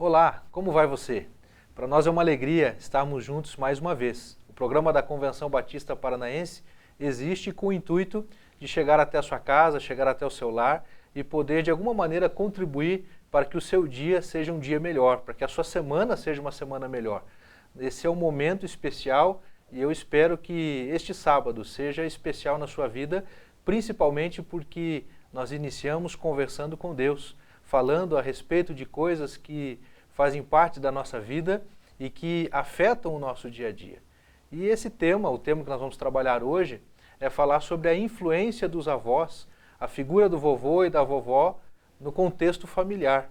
Olá, como vai você? Para nós é uma alegria estarmos juntos mais uma vez. O programa da Convenção Batista Paranaense existe com o intuito de chegar até a sua casa, chegar até o seu lar e poder de alguma maneira contribuir para que o seu dia seja um dia melhor, para que a sua semana seja uma semana melhor. Esse é um momento especial e eu espero que este sábado seja especial na sua vida, principalmente porque nós iniciamos conversando com Deus, falando a respeito de coisas que fazem parte da nossa vida e que afetam o nosso dia a dia. E esse tema, o tema que nós vamos trabalhar hoje, é falar sobre a influência dos avós, a figura do vovô e da vovó no contexto familiar.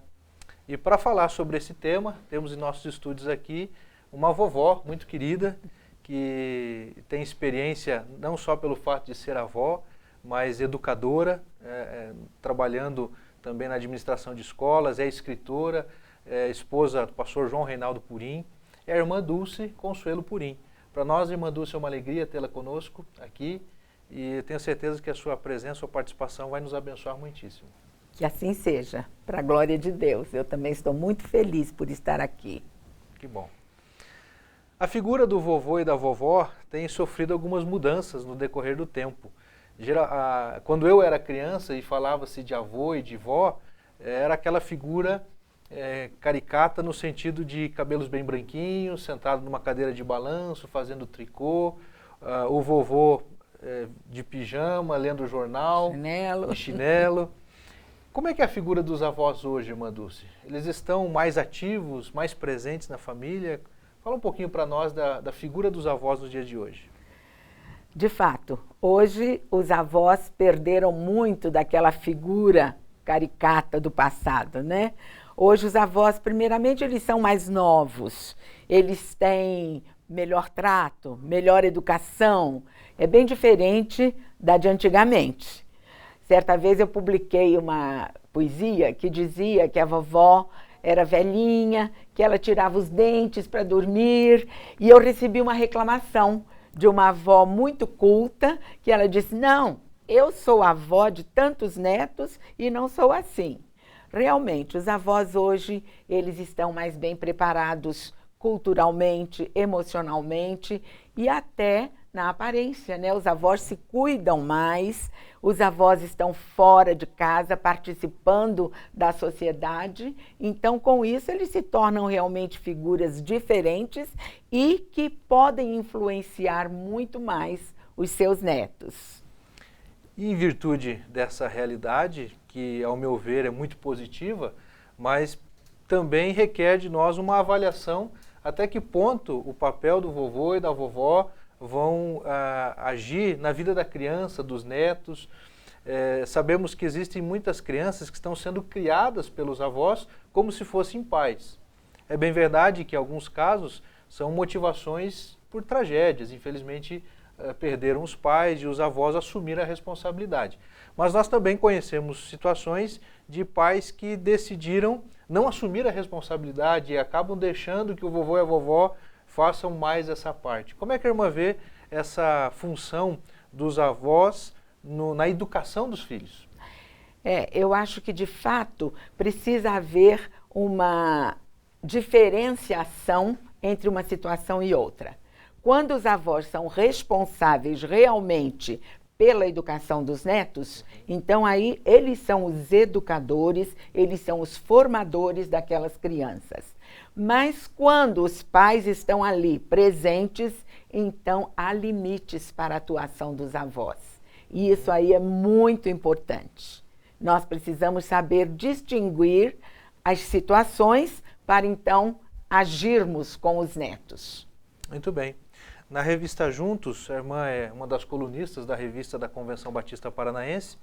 E para falar sobre esse tema, temos em nossos estúdios aqui uma vovó muito querida, que tem experiência não só pelo fato de ser avó, mas educadora, trabalhando também na administração de escolas, é escritora, é esposa do pastor João Reinaldo Purim, é a irmã Dulce Consuelo Purim. Para nós, irmã Dulce, é uma alegria tê-la conosco aqui e tenho certeza que a sua presença, a sua participação vai nos abençoar muitíssimo. Que assim seja, para a glória de Deus. Eu também estou muito feliz por estar aqui. Que bom. A figura do vovô e da vovó tem sofrido algumas mudanças no decorrer do tempo. Quando eu era criança e falava-se de avô e de vó, era aquela figura caricata no sentido de cabelos bem branquinhos, sentado numa cadeira de balanço, fazendo tricô, o vovô de pijama, lendo jornal, de chinelo. Como é que é a figura dos avós hoje, irmã Dulce? Eles estão mais ativos, mais presentes na família? Fala um pouquinho para nós da figura dos avós nos dias de hoje. De fato, hoje os avós perderam muito daquela figura caricata do passado, né? Hoje os avós, primeiramente, eles são mais novos, eles têm melhor trato, melhor educação, é bem diferente da de antigamente. Certa vez eu publiquei uma poesia que dizia que a vovó era velhinha, que ela tirava os dentes para dormir, e eu recebi uma reclamação de uma avó muito culta, que ela disse, não, eu sou avó de tantos netos e não sou assim. Realmente, os avós hoje, eles estão mais bem preparados culturalmente, emocionalmente e até na aparência, né? Os avós se cuidam mais, os avós estão fora de casa, participando da sociedade, então com isso eles se tornam realmente figuras diferentes e que podem influenciar muito mais os seus netos. E em virtude dessa realidade, que ao meu ver é muito positiva, mas também requer de nós uma avaliação até que ponto o papel do vovô e da vovó vão agir na vida da criança, dos netos. Sabemos que existem muitas crianças que estão sendo criadas pelos avós como se fossem pais. É bem verdade que em alguns casos são motivações por tragédias, infelizmente perderam os pais e os avós assumiram a responsabilidade. Mas nós também conhecemos situações de pais que decidiram não assumir a responsabilidade e acabam deixando que o vovô e a vovó façam mais essa parte. Como é que a irmã vê essa função dos avós na educação dos filhos? Eu acho que de fato precisa haver uma diferenciação entre uma situação e outra. Quando os avós são responsáveis realmente pela educação dos netos, então aí eles são os educadores, eles são os formadores daquelas crianças. Mas quando os pais estão ali presentes, então há limites para a atuação dos avós. E isso aí é muito importante. Nós precisamos saber distinguir as situações para então agirmos com os netos. Muito bem. Na revista Juntos, a irmã é uma das colunistas da revista da Convenção Batista Paranaense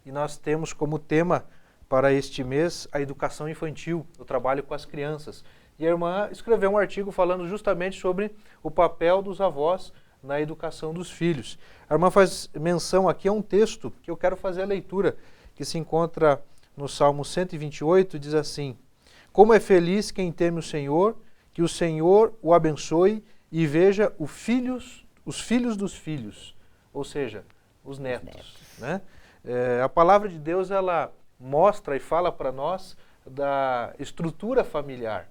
e nós temos como tema para este mês a educação infantil, o trabalho com as crianças. E a irmã escreveu um artigo falando justamente sobre o papel dos avós na educação dos filhos. A irmã faz menção aqui a um texto que eu quero fazer a leitura, que se encontra no Salmo 128, diz assim: como é feliz quem teme o Senhor, que o Senhor o abençoe e veja os filhos dos filhos, ou seja, os netos. Né? A palavra de Deus, ela mostra e fala para nós da estrutura familiar.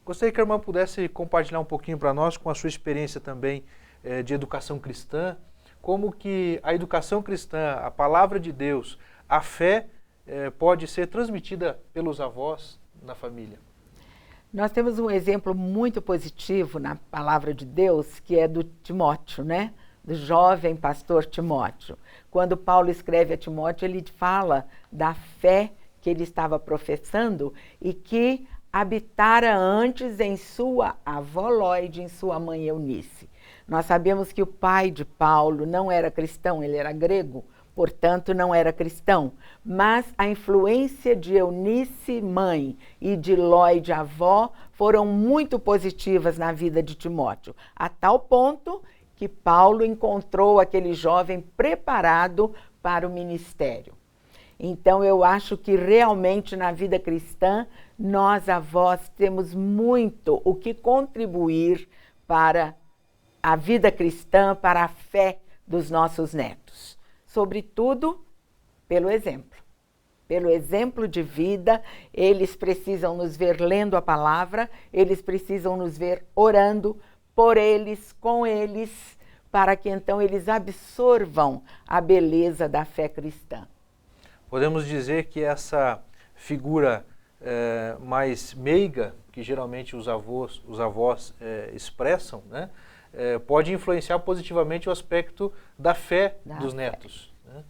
Gostaria que a irmã pudesse compartilhar um pouquinho para nós, com a sua experiência também de educação cristã, como que a educação cristã, a palavra de Deus, a fé pode ser transmitida pelos avós na família. Nós temos um exemplo muito positivo na palavra de Deus, que é do Timóteo, né? Do jovem pastor Timóteo. Quando Paulo escreve a Timóteo, ele fala da fé que ele estava professando e que habitara antes em sua avó Lóide, em sua mãe Eunice. Nós sabemos que o pai de Paulo não era cristão, ele era grego, portanto não era cristão, mas a influência de Eunice, mãe, e de Lóide, avó, foram muito positivas na vida de Timóteo, a tal ponto que Paulo encontrou aquele jovem preparado para o ministério. Então, eu acho que realmente na vida cristã, nós avós temos muito o que contribuir para a vida cristã, para a fé dos nossos netos. Sobretudo, pelo exemplo. Pelo exemplo de vida, eles precisam nos ver lendo a palavra, eles precisam nos ver orando por eles, com eles, para que então eles absorvam a beleza da fé cristã. Podemos dizer que essa figura mais meiga, que geralmente os avós expressam, né, pode influenciar positivamente o aspecto da fé dos netos. Né?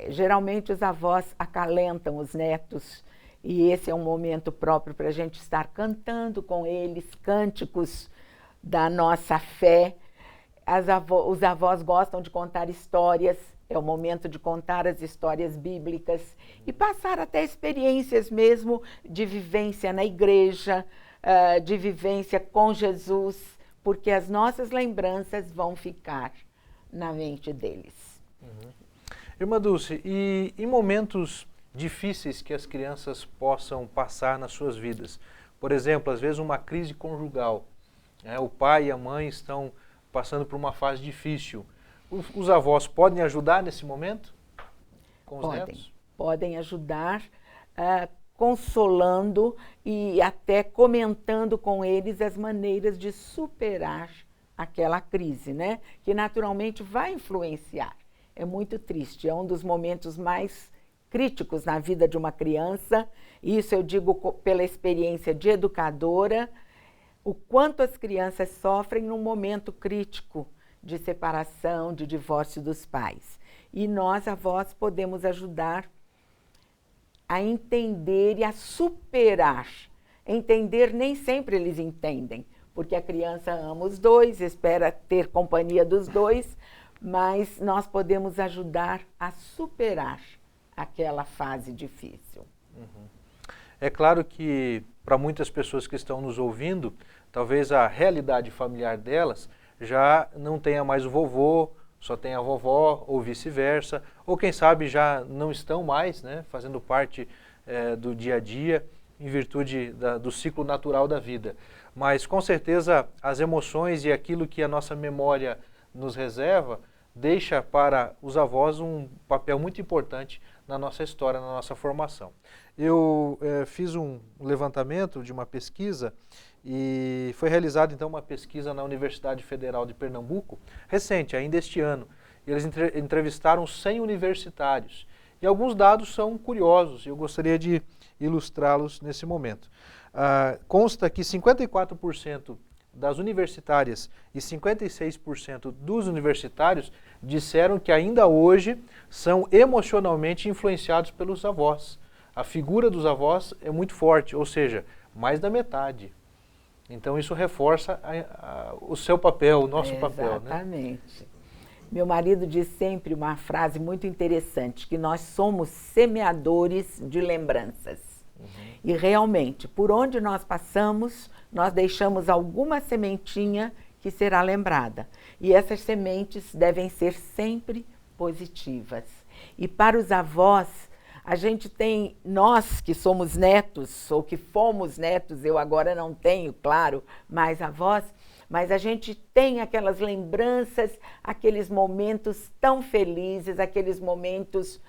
Geralmente os avós acalentam os netos e esse é um momento próprio para a gente estar cantando com eles cânticos da nossa fé. Os avós gostam de contar histórias, é o momento de contar as histórias bíblicas e passar até experiências mesmo de vivência na igreja, de vivência com Jesus, porque as nossas lembranças vão ficar na mente deles. Uhum. Irmã Dulce, e em momentos difíceis que as crianças possam passar nas suas vidas, por exemplo, às vezes uma crise conjugal, o pai e a mãe estão passando por uma fase difícil, os avós podem ajudar nesse momento com os netos? Podem ajudar, consolando e até comentando com eles as maneiras de superar aquela crise, né? Que naturalmente vai influenciar. É muito triste, é um dos momentos mais críticos na vida de uma criança. Isso eu digo pela experiência de educadora, o quanto as crianças sofrem num momento crítico de separação, de divórcio dos pais. E nós, avós, podemos ajudar a entender e a superar. Entender, nem sempre eles entendem, porque a criança ama os dois, espera ter companhia dos dois, mas nós podemos ajudar a superar aquela fase difícil. Uhum. É claro que, para muitas pessoas que estão nos ouvindo, talvez a realidade familiar delas já não tenha mais o vovô, só tenha a vovó, ou vice-versa, ou quem sabe já não estão mais, né, fazendo parte do dia a dia, em virtude do ciclo natural da vida. Mas, com certeza, as emoções e aquilo que a nossa memória nos reserva, deixa para os avós um papel muito importante na nossa história, na nossa formação. Eu fiz um levantamento de uma pesquisa e foi realizada então uma pesquisa na Universidade Federal de Pernambuco, recente, ainda este ano. Eles entrevistaram 100 universitários e alguns dados são curiosos e eu gostaria de ilustrá-los nesse momento. Consta que 54% das universitárias e 56% dos universitários disseram que ainda hoje são emocionalmente influenciados pelos avós. A figura dos avós é muito forte, ou seja, mais da metade. Então isso reforça o seu papel, o nosso papel. Exatamente. Né? Meu marido diz sempre uma frase muito interessante, que nós somos semeadores de lembranças. Uhum. E realmente, por onde nós passamos, nós deixamos alguma sementinha que será lembrada. E essas sementes devem ser sempre positivas. E para os avós, a gente tem, nós que somos netos, ou que fomos netos, eu agora não tenho, claro, mais avós, mas a gente tem aquelas lembranças, aqueles momentos tão felizes, aqueles momentos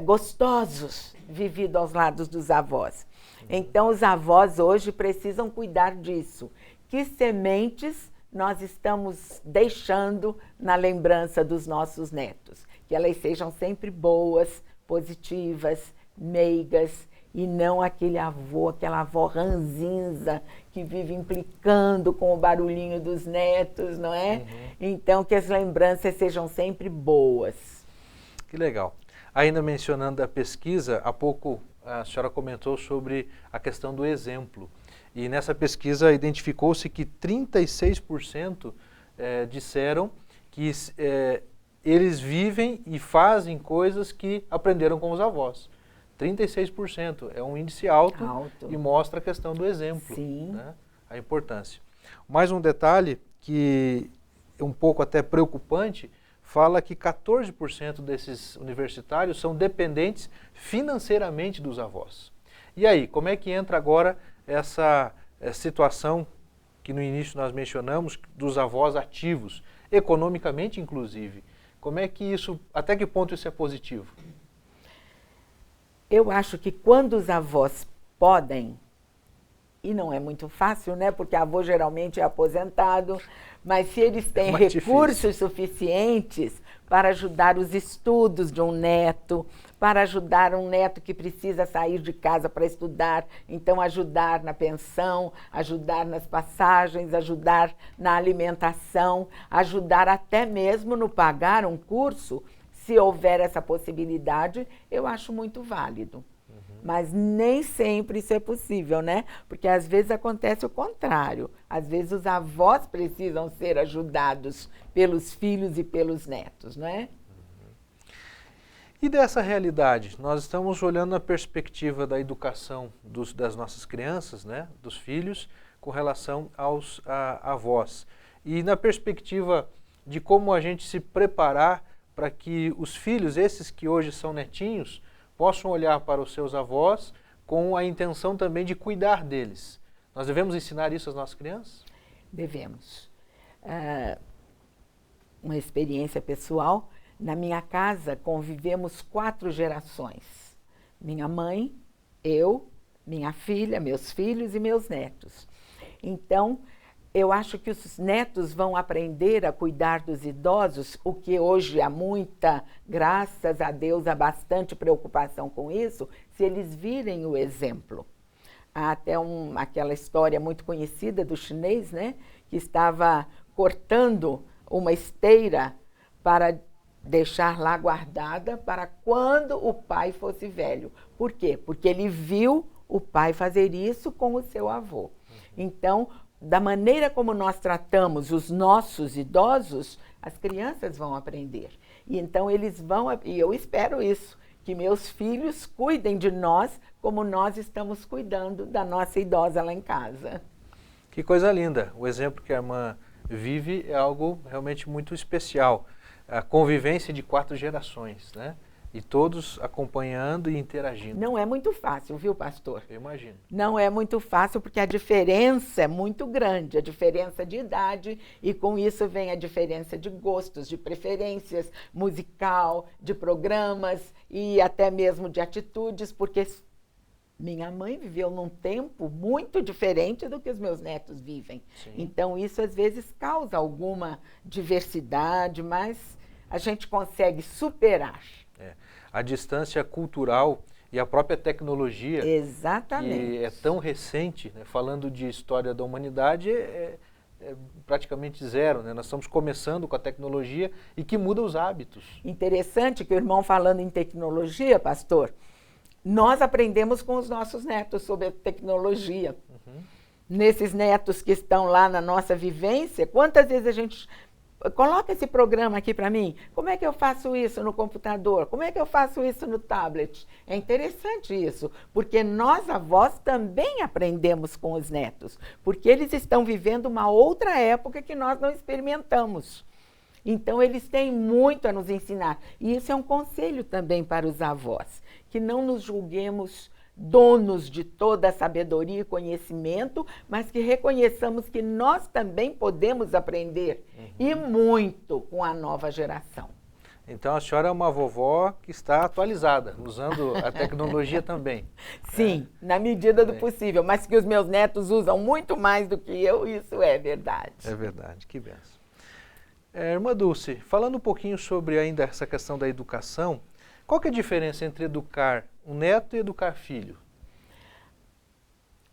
gostosos vividos aos lados dos avós. Então, os avós hoje precisam cuidar disso. Que sementes nós estamos deixando na lembrança dos nossos netos? Que elas sejam sempre boas, positivas, meigas, e não aquele avô, aquela avó ranzinza que vive implicando com o barulhinho dos netos, não é? Então, que as lembranças sejam sempre boas. Que legal. Ainda mencionando a pesquisa, há pouco a senhora comentou sobre a questão do exemplo. E nessa pesquisa identificou-se que 36% disseram que eles vivem e fazem coisas que aprenderam com os avós. 36%. É um índice alto. E mostra a questão do exemplo. Sim. Né? A importância. Mais um detalhe que é um pouco até preocupante, fala que 14% desses universitários são dependentes financeiramente dos avós. E aí, como é que entra agora essa situação que no início nós mencionamos, dos avós ativos, economicamente inclusive? Como é que isso, até que ponto isso é positivo? Eu acho que quando os avós podem, e não é muito fácil, né? Porque avô geralmente é aposentado, mas se eles têm recursos suficientes para ajudar os estudos de um neto, para ajudar um neto que precisa sair de casa para estudar, então ajudar na pensão, ajudar nas passagens, ajudar na alimentação, ajudar até mesmo no pagar um curso, se houver essa possibilidade, eu acho muito válido. Mas nem sempre isso é possível, né? Porque às vezes acontece o contrário. Às vezes os avós precisam ser ajudados pelos filhos e pelos netos, não é? E dessa realidade, nós estamos olhando na perspectiva da educação das nossas crianças, né? Dos filhos, com relação aos avós. E na perspectiva de como a gente se preparar para que os filhos, esses que hoje são netinhos, possam olhar para os seus avós com a intenção também de cuidar deles. Nós devemos ensinar isso às nossas crianças? Devemos. Uma experiência pessoal, na minha casa convivemos 4 gerações. Minha mãe, eu, minha filha, meus filhos e meus netos. Então, eu acho que os netos vão aprender a cuidar dos idosos, o que hoje há muita, graças a Deus, há bastante preocupação com isso, se eles virem o exemplo. Há até aquela história muito conhecida do chinês, né, que estava cortando uma esteira para deixar lá guardada para quando o pai fosse velho. Por quê? Porque ele viu o pai fazer isso com o seu avô. Então, da maneira como nós tratamos os nossos idosos, as crianças vão aprender. E então eles vão, e eu espero isso, que meus filhos cuidem de nós como nós estamos cuidando da nossa idosa lá em casa. Que coisa linda! O exemplo que a irmã vive é algo realmente muito especial. A convivência de 4 gerações, né? E todos acompanhando e interagindo. Não é muito fácil, viu, pastor? Eu imagino. Não é muito fácil porque a diferença é muito grande, a diferença de idade, e com isso vem a diferença de gostos, de preferências, musical, de programas e até mesmo de atitudes, porque minha mãe viveu num tempo muito diferente do que os meus netos vivem. Sim. Então isso às vezes causa alguma diversidade, mas a gente consegue superar. A distância cultural e a própria tecnologia, exatamente, que é tão recente, né? Falando de história da humanidade, é praticamente zero, né? Nós estamos começando com a tecnologia e que muda os hábitos. Interessante que o irmão falando em tecnologia, pastor, nós aprendemos com os nossos netos sobre a tecnologia. Nesses netos que estão lá na nossa vivência, quantas vezes a gente... Coloca esse programa aqui para mim. Como é que eu faço isso no computador? Como é que eu faço isso no tablet? É interessante isso, porque nós, avós, também aprendemos com os netos, porque eles estão vivendo uma outra época que nós não experimentamos. Então, eles têm muito a nos ensinar. E isso é um conselho também para os avós, que não nos julguemos donos de toda a sabedoria e conhecimento, mas que reconheçamos que nós também podemos aprender, e muito, com a nova geração. Então a senhora é uma vovó que está atualizada, usando a tecnologia também. Sim, na medida do possível, mas que os meus netos usam muito mais do que eu, isso é verdade. É verdade, que benção. Irmã Dulce, falando um pouquinho sobre ainda essa questão da educação, qual que é a diferença entre educar um neto e educar filho?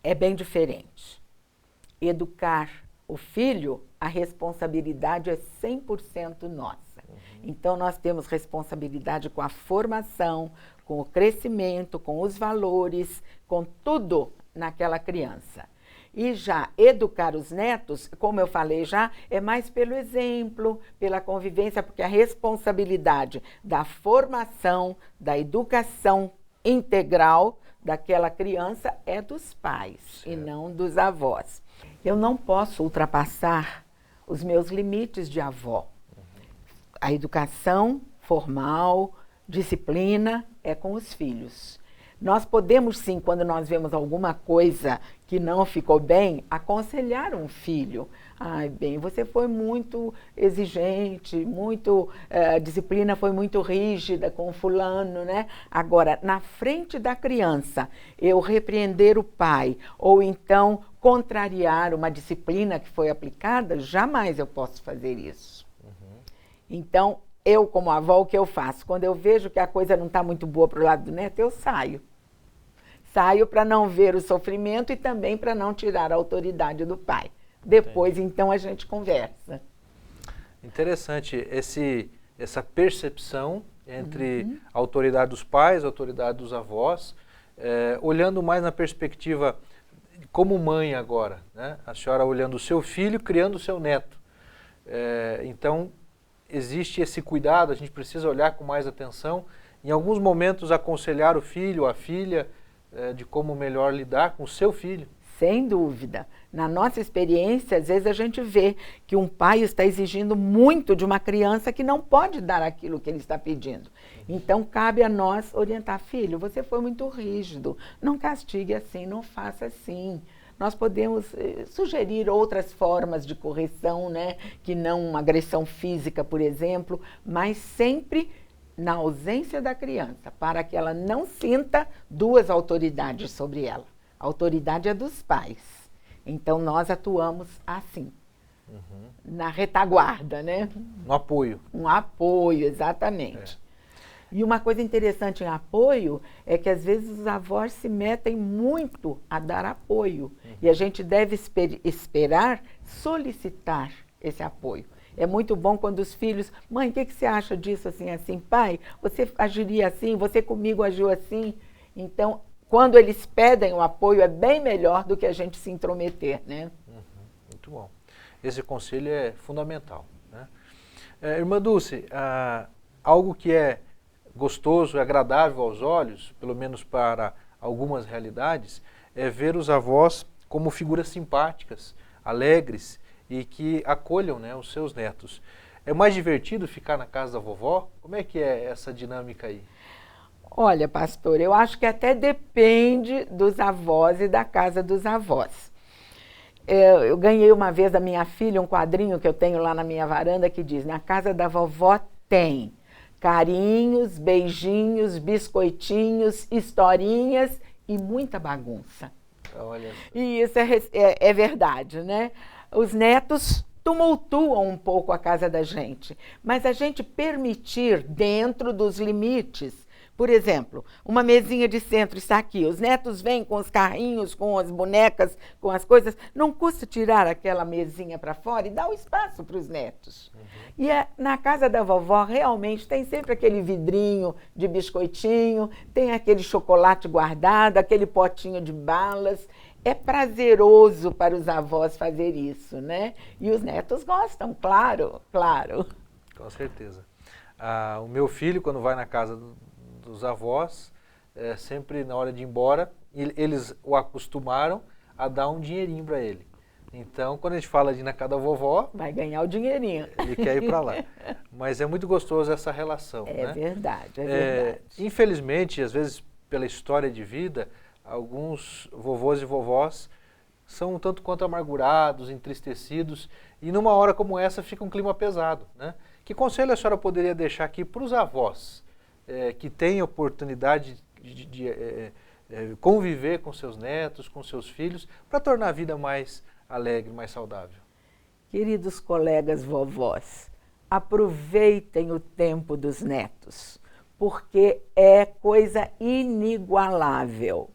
É bem diferente. Educar o filho, a responsabilidade é 100% nossa. Então, nós temos responsabilidade com a formação, com o crescimento, com os valores, com tudo naquela criança. E já educar os netos, como eu falei já, é mais pelo exemplo, pela convivência, porque a responsabilidade da formação, da educação integral daquela criança é dos pais e não dos avós. Eu não posso ultrapassar os meus limites de avó. A educação formal, disciplina, é com os filhos. Nós podemos sim, quando nós vemos alguma coisa que não ficou bem, aconselhar um filho. Ai, bem, você foi muito exigente, a disciplina foi muito rígida com o fulano, né? Agora, na frente da criança, eu repreender o pai, ou então contrariar uma disciplina que foi aplicada, jamais eu posso fazer isso. Então, eu como avó, o que eu faço? Quando eu vejo que a coisa não está muito boa para o lado do neto, eu saio. Saio para não ver o sofrimento e também para não tirar a autoridade do pai. Depois, então, a gente conversa. Interessante essa percepção entre a autoridade dos pais, a autoridade dos avós, olhando mais na perspectiva como mãe agora, né? A senhora olhando o seu filho, criando o seu neto. Então, existe esse cuidado, a gente precisa olhar com mais atenção, em alguns momentos aconselhar o filho, a filha, de como melhor lidar com o seu filho. Sem dúvida. Na nossa experiência, às vezes a gente vê que um pai está exigindo muito de uma criança que não pode dar aquilo que ele está pedindo. Então, cabe a nós orientar, filho, você foi muito rígido, não castigue assim, não faça assim. Nós podemos sugerir outras formas de correção, né? Que não uma agressão física, por exemplo, mas sempre na ausência da criança, para que ela não sinta duas autoridades sobre ela. A autoridade é dos pais. Então, nós atuamos assim, na retaguarda, né? No apoio. Um apoio, exatamente. E uma coisa interessante em apoio é que, às vezes, os avós se metem muito a dar apoio. E a gente deve esperar solicitar esse apoio. É muito bom quando os filhos... Mãe, o que você acha disso assim, assim? Pai, você agiria assim? Você comigo agiu assim? Então, quando eles pedem o apoio, é bem melhor do que a gente se intrometer, né? Muito bom. Esse conselho é fundamental, né? Irmã Dulce, algo que é gostoso e agradável aos olhos, pelo menos para algumas realidades, é ver os avós como figuras simpáticas, alegres e que acolham, né, os seus netos. É mais divertido ficar na casa da vovó? Como é que é essa dinâmica aí? Olha, pastor, eu acho que até depende dos avós e da casa dos avós. Eu ganhei uma vez da minha filha um quadrinho que eu tenho lá na minha varanda que diz: na casa da vovó tem carinhos, beijinhos, biscoitinhos, historinhas e muita bagunça. Olha. E isso é verdade, né? Os netos tumultuam um pouco a casa da gente, mas a gente permitir dentro dos limites. Por exemplo, uma mesinha de centro está aqui, os netos vêm com os carrinhos, com as bonecas, com as coisas, não custa tirar aquela mesinha para fora e dar o espaço para os netos. E na casa da vovó realmente tem sempre aquele vidrinho de biscoitinho, tem aquele chocolate guardado, aquele potinho de balas. É prazeroso para os avós fazer isso, né? E os netos gostam, claro, claro. Com certeza. O meu filho, quando vai na casa dos avós, sempre na hora de ir embora, eles o acostumaram a dar um dinheirinho para ele. Então, quando a gente fala de ir na casa da vovó... vai ganhar o dinheirinho. Ele quer ir para lá. Mas é muito gostoso essa relação, né? É verdade, é verdade. Infelizmente, às vezes, pela história de vida, alguns vovôs e vovós são um tanto quanto amargurados, entristecidos, e numa hora como essa fica um clima pesado, né? Que conselho a senhora poderia deixar aqui para os avós que têm a oportunidade de conviver com seus netos, com seus filhos, para tornar a vida mais alegre, mais saudável? Queridos colegas vovós, aproveitem o tempo dos netos, porque é coisa inigualável.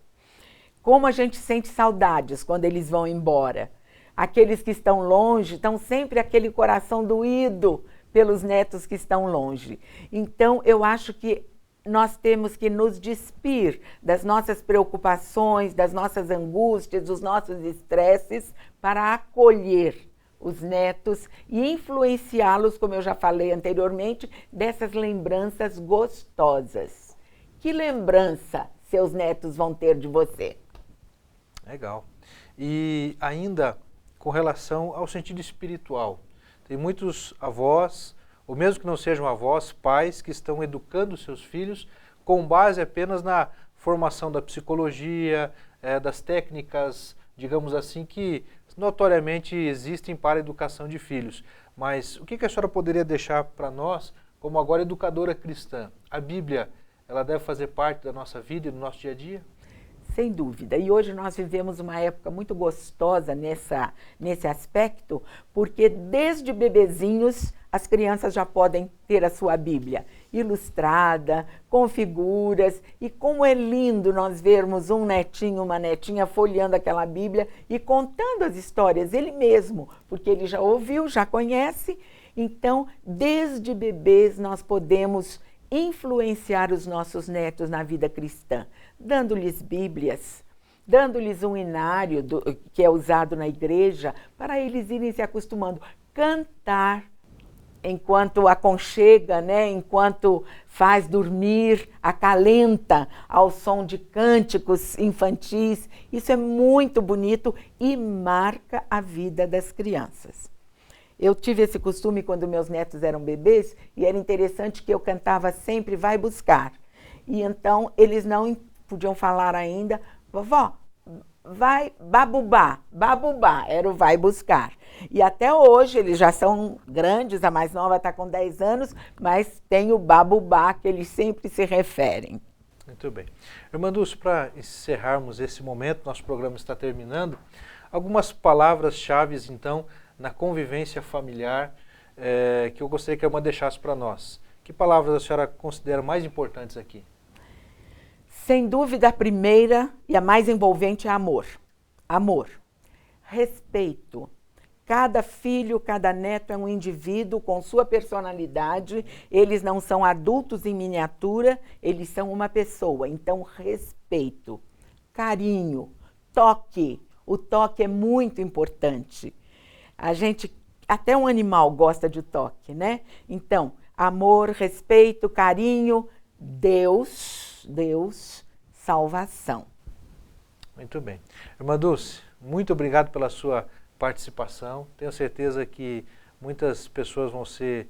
Como a gente sente saudades quando eles vão embora. Aqueles que estão longe, estão sempre aquele coração doído pelos netos que estão longe. Então, eu acho que nós temos que nos despir das nossas preocupações, das nossas angústias, dos nossos estresses, para acolher os netos e influenciá-los, como eu já falei anteriormente, dessas lembranças gostosas. Que lembrança seus netos vão ter de você? Legal. E ainda com relação ao sentido espiritual, tem muitos avós, ou mesmo que não sejam avós, pais que estão educando seus filhos com base apenas na formação da psicologia, das técnicas, digamos assim, que notoriamente existem para a educação de filhos. Mas o que a senhora poderia deixar para nós, como agora educadora cristã? A Bíblia, ela deve fazer parte da nossa vida e do nosso dia a dia? Sem dúvida. E hoje nós vivemos uma época muito gostosa nesse aspecto, porque desde bebezinhos as crianças já podem ter a sua Bíblia ilustrada, com figuras, e como é lindo nós vermos um netinho, uma netinha folheando aquela Bíblia e contando as histórias, ele mesmo, porque ele já ouviu, já conhece. Então, desde bebês nós podemos influenciar os nossos netos na vida cristã, dando-lhes Bíblias, dando-lhes um inário que é usado na igreja, para eles irem se acostumando. Cantar enquanto aconchega, né? Enquanto faz dormir, acalenta ao som de cânticos infantis. Isso é muito bonito e marca a vida das crianças. Eu tive esse costume quando meus netos eram bebês e era interessante que eu cantava sempre Vai Buscar. E então eles não podiam falar ainda, vovó, vai babubá, babubá, era o Vai Buscar. E até hoje eles já são grandes, a mais nova está com 10 anos, mas tem o babubá que eles sempre se referem. Muito bem. Irmã Dulce, para encerrarmos esse momento, nosso programa está terminando, algumas palavras-chave então na convivência familiar que eu gostaria que a irmã deixasse para nós. Que palavras a senhora considera mais importantes aqui? Sem dúvida, a primeira e a mais envolvente é amor. Amor. Respeito. Cada filho, cada neto é um indivíduo com sua personalidade. Eles não são adultos em miniatura, eles são uma pessoa. Então, respeito. Carinho. Toque. O toque é muito importante. Até um animal gosta de toque, né? Então, amor, respeito, carinho, Deus, salvação. Muito bem. Irmã Dulce, muito obrigado pela sua participação. Tenho certeza que muitas pessoas vão ser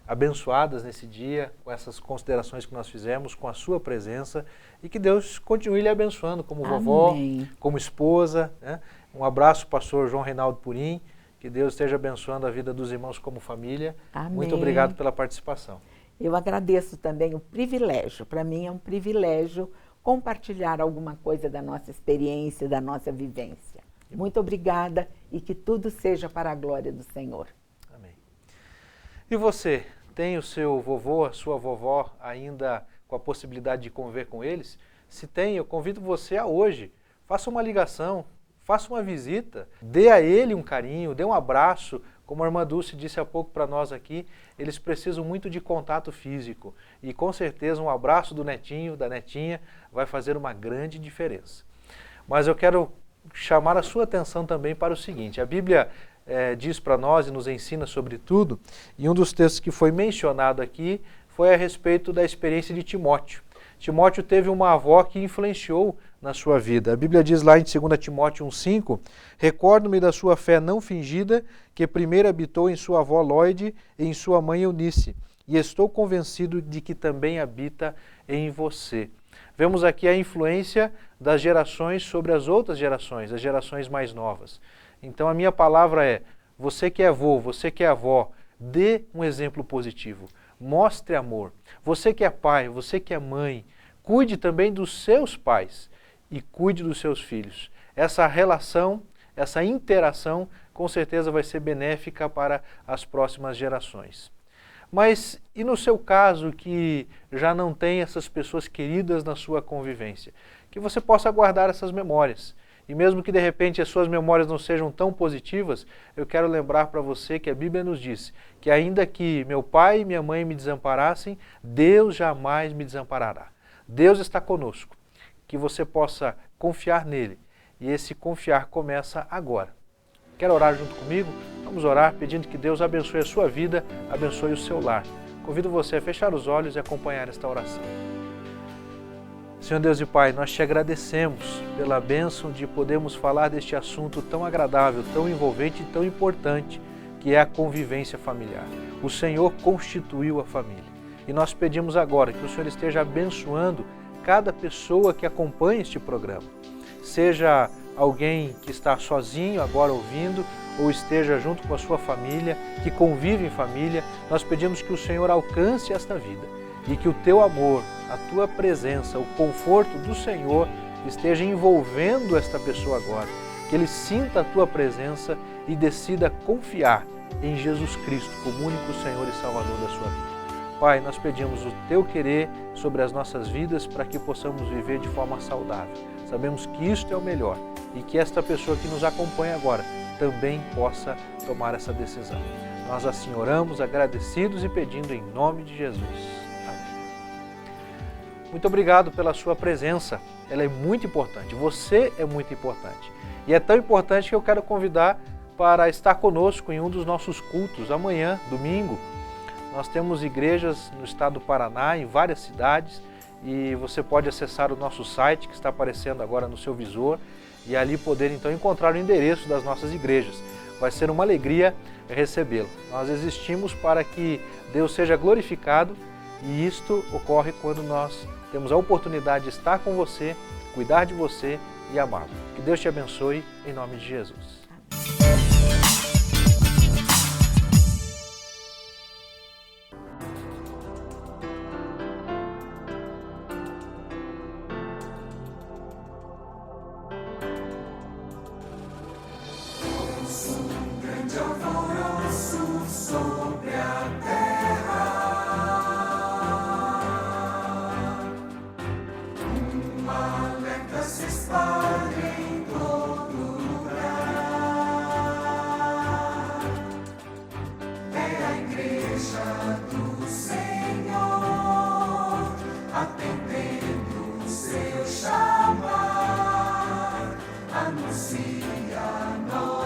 abençoadas nesse dia com essas considerações que nós fizemos, com a sua presença, e que Deus continue lhe abençoando como vovó, como esposa, né? Um abraço, pastor João Reinaldo Purim, que Deus esteja abençoando a vida dos irmãos como família. Amém. Muito obrigado pela participação. Eu agradeço também o privilégio, para mim é um privilégio compartilhar alguma coisa da nossa experiência, da nossa vivência. Muito obrigada e que tudo seja para a glória do Senhor. Amém. E você, tem o seu vovô, a sua vovó ainda com a possibilidade de conviver com eles? Se tem, eu convido você a hoje, faça uma ligação, faça uma visita, dê a ele um carinho, dê um abraço. Como a irmã Dulce disse há pouco para nós aqui, eles precisam muito de contato físico. E com certeza um abraço do netinho, da netinha, vai fazer uma grande diferença. Mas eu quero chamar a sua atenção também para o seguinte, a Bíblia diz para nós e nos ensina sobre tudo, e um dos textos que foi mencionado aqui foi a respeito da experiência de Timóteo. Timóteo teve uma avó que influenciou na sua vida. A Bíblia diz lá em 2 Timóteo 1,5, recordo-me da sua fé não fingida, que primeiro habitou em sua avó Lóide e em sua mãe Eunice, e estou convencido de que também habita em você. Vemos aqui a influência das gerações sobre as outras gerações, as gerações mais novas. Então a minha palavra é, você que é avô, você que é avó, Dê um exemplo positivo. Mostre amor. Você que é pai, você que é mãe, cuide também dos seus pais e cuide dos seus filhos. Essa relação, essa interação, com certeza vai ser benéfica para as próximas gerações. Mas e no seu caso que já não tem essas pessoas queridas na sua convivência? Que você possa guardar essas memórias. E mesmo que de repente as suas memórias não sejam tão positivas, eu quero lembrar para você que a Bíblia nos diz que ainda que meu pai e minha mãe me desamparassem, Deus jamais me desamparará. Deus está conosco. Que você possa confiar nele. E esse confiar começa agora. Quer orar junto comigo? Vamos orar pedindo que Deus abençoe a sua vida, abençoe o seu lar. Convido você a fechar os olhos e acompanhar esta oração. Senhor Deus e Pai, nós te agradecemos pela bênção de podermos falar deste assunto tão agradável, tão envolvente e tão importante, que é a convivência familiar. O Senhor constituiu a família. E nós pedimos agora que o Senhor esteja abençoando cada pessoa que acompanha este programa. Seja alguém que está sozinho agora ouvindo, ou esteja junto com a sua família, que convive em família, nós pedimos que o Senhor alcance esta vida e que o teu amor, a tua presença, o conforto do Senhor esteja envolvendo esta pessoa agora, que ele sinta a tua presença e decida confiar em Jesus Cristo como único Senhor e Salvador da sua vida. Pai, nós pedimos o teu querer sobre as nossas vidas para que possamos viver de forma saudável. Sabemos que isto é o melhor e que esta pessoa que nos acompanha agora também possa tomar essa decisão. Nós assim oramos, agradecidos e pedindo em nome de Jesus. Amém. Muito obrigado pela sua presença. Ela é muito importante. Você é muito importante. E é tão importante que eu quero convidar para estar conosco em um dos nossos cultos amanhã, domingo. Nós temos igrejas no estado do Paraná, em várias cidades, e você pode acessar o nosso site que está aparecendo agora no seu visor e ali poder então encontrar o endereço das nossas igrejas. Vai ser uma alegria recebê-lo. Nós existimos para que Deus seja glorificado e isto ocorre quando nós temos a oportunidade de estar com você, cuidar de você e amá-lo. Que Deus te abençoe em nome de Jesus. Do Senhor, atendendo o seu chamar, anuncia a nós.